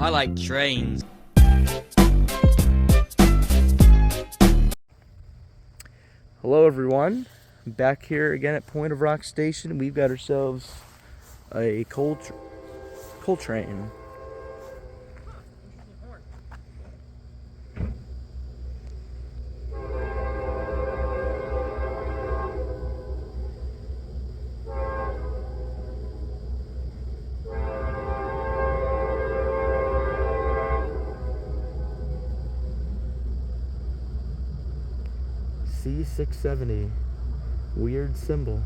I like trains. Hello everyone, back here again at Point of Rock Station. We've got ourselves a coal train. C670, weird symbol.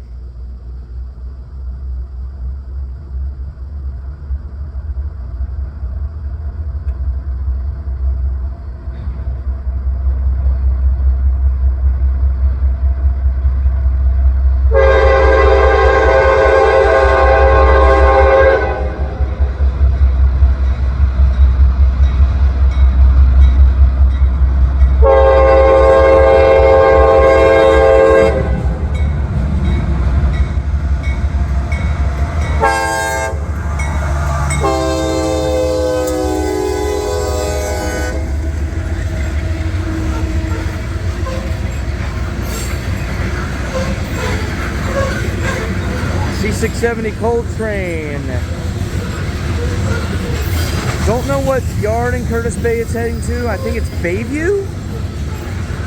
C670 coal train. Don't know what yard in Curtis Bay it's heading to. I think it's Bayview.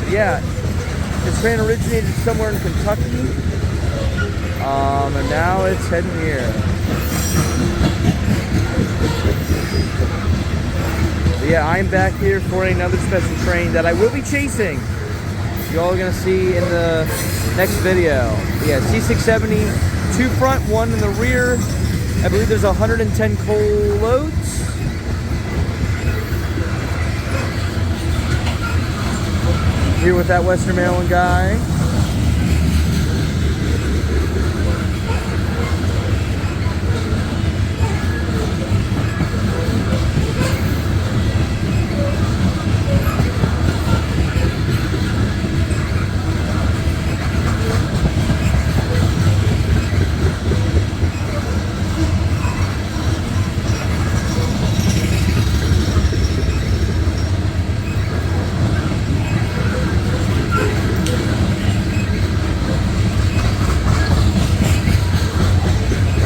Yeah, this train originated somewhere in Kentucky, and now it's heading here. But yeah, I'm back here for another special train that I will be chasing. You all are gonna see in the next video. Yeah, C670. 2 front, 1 in the rear. I believe there's 110 coal loads. Here with that Western Maryland guy.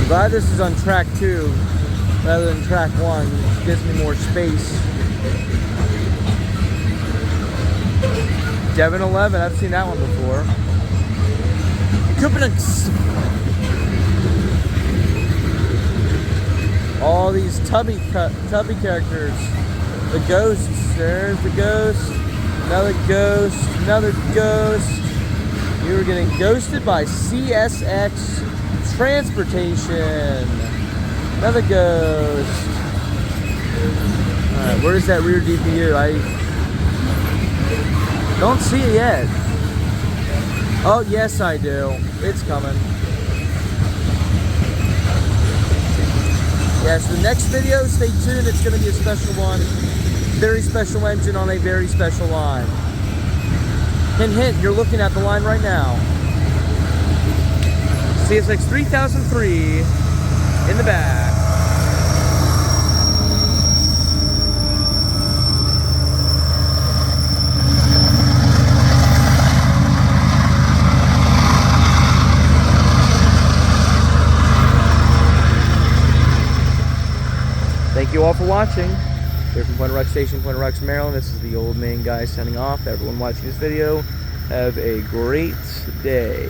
Glad this is on track 2 rather than track 1. It gives me more space. Devon 11, I've seen that one before. All these tubby characters. The ghosts. There's the ghost. Another ghost. Another ghost. You were getting ghosted by CSX transportation. Another ghost. Alright, where's that rear DPU? I don't see it yet. Oh, yes I do. It's coming. Yes, the next video, stay tuned. It's going to be a special one. Very special engine on a very special line. Hint, hint, you're looking at the line right now. CSX 3003 in the back. Thank you all for watching. Here from Point of Rock Station, Point of Rocks, Maryland. This is the old main guy signing off. Everyone watching this video, have a great day.